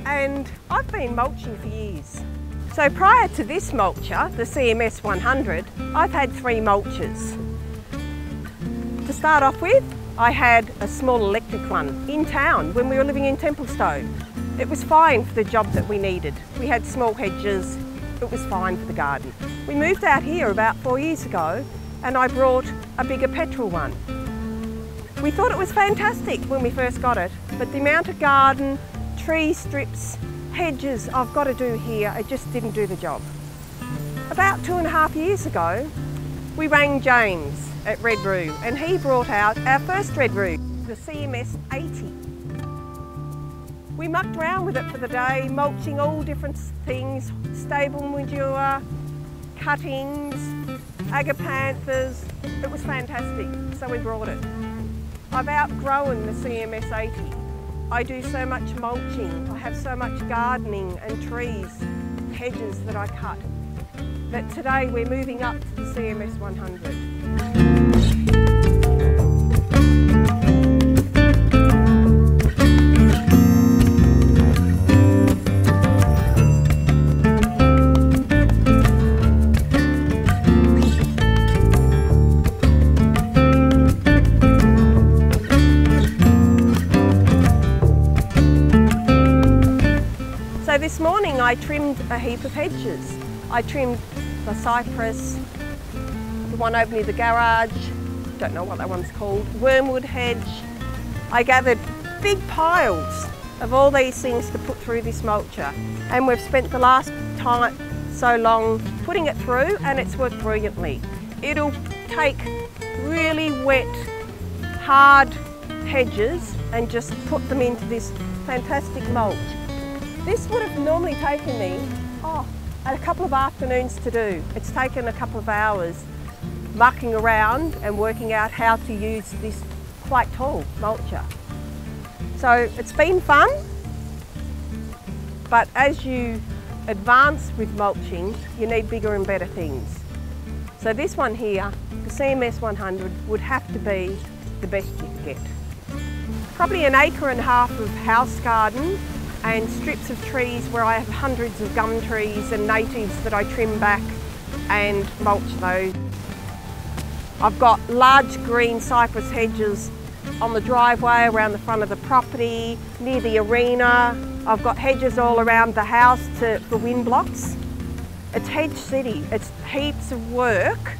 and I've been mulching for years. So prior to this mulcher, the CMS100, I've had 3 mulchers. To start off with, I had a small electric one in town when we were living in Templestowe. It was fine for the job that we needed. We had small hedges, it was fine for the garden. We moved out here about 4 years ago and I brought a bigger petrol one. We thought it was fantastic when we first got it, but the amount of garden, tree strips, hedges I've got to do here, it just didn't do the job. About 2.5 years ago, we rang James at Red Roo and he brought out our first Red Roo, the CMS100. We mucked around with it for the day, mulching all different things, stable manure, cuttings, agapanthus. It was fantastic, so we brought it. I've outgrown the CMS100. I do so much mulching, I have so much gardening and trees, hedges that I cut, that today we're moving up to the CMS100. So this morning I trimmed a heap of hedges. I trimmed the cypress, the one over near the garage, don't know what that one's called, wormwood hedge. I gathered big piles of all these things to put through this mulcher, and we've spent the last time so long putting it through and it's worked brilliantly. It'll take really wet, hard hedges and just put them into this fantastic mulch. This would have normally taken me a couple of afternoons to do. It's taken a couple of hours mucking around and working out how to use this quite tall mulcher. So it's been fun, but as you advance with mulching, you need bigger and better things. So this one here, the CMS100, would have to be the best you could get. Probably 1.5 acres of house garden and strips of trees where I have hundreds of gum trees and natives that I trim back and mulch those. I've got large green cypress hedges on the driveway around the front of the property, near the arena. I've got hedges all around the house for wind blocks. It's hedge city. It's heaps of work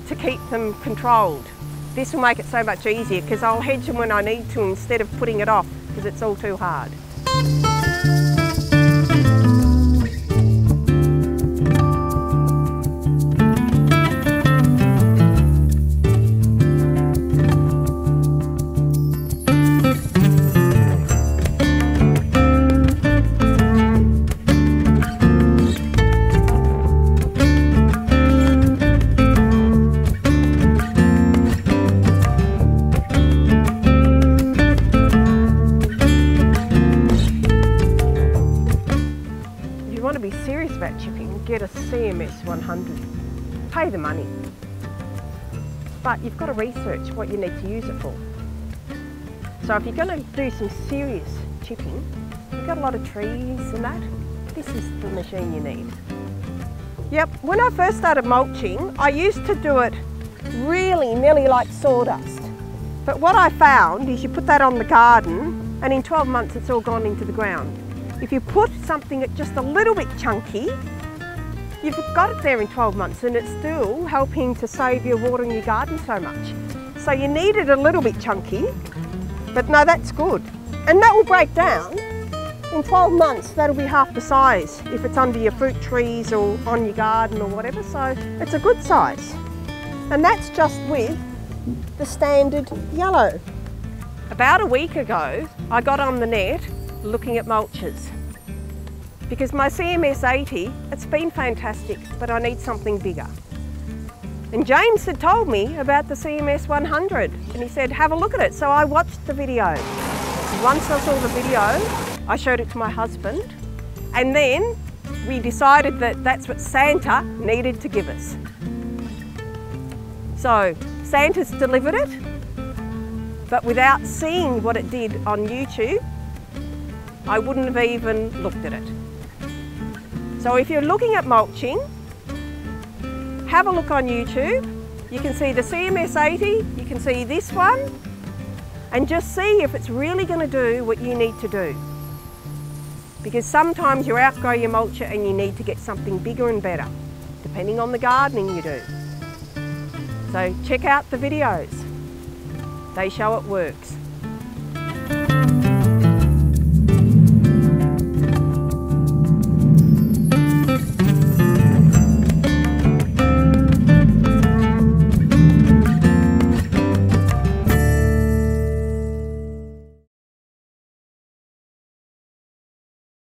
to keep them controlled. This will make it so much easier because I'll hedge them when I need to instead of putting it off because it's all too hard. About chipping, get a CMS100. Pay the money. But you've got to research what you need to use it for. So if you're going to do some serious chipping, you've got a lot of trees and that, this is the machine you need. Yep, when I first started mulching, I used to do it really nearly like sawdust. But what I found is you put that on the garden and in 12 months it's all gone into the ground. If you put something just a little bit chunky, you've got it there in 12 months and it's still helping to save your water in your garden so much. So you need it a little bit chunky, but no, that's good. And that will break down. In 12 months, that'll be half the size if it's under your fruit trees or on your garden or whatever, so it's a good size. And that's just with the standard yellow. About a week ago, I got on the net looking at mulches because my CMS100, it's been fantastic, but I need something bigger. And James had told me about the CMS100 and he said, have a look at it. So I watched the video. Once I saw the video, I showed it to my husband and then we decided that that's what Santa needed to give us. So Santa's delivered it, but without seeing what it did on YouTube, I wouldn't have even looked at it. So if you're looking at mulching, have a look on YouTube. You can see the CMS100, you can see this one, and just see if it's really going to do what you need to do. Because sometimes you outgrow your mulcher and you need to get something bigger and better, depending on the gardening you do. So check out the videos. They show it works.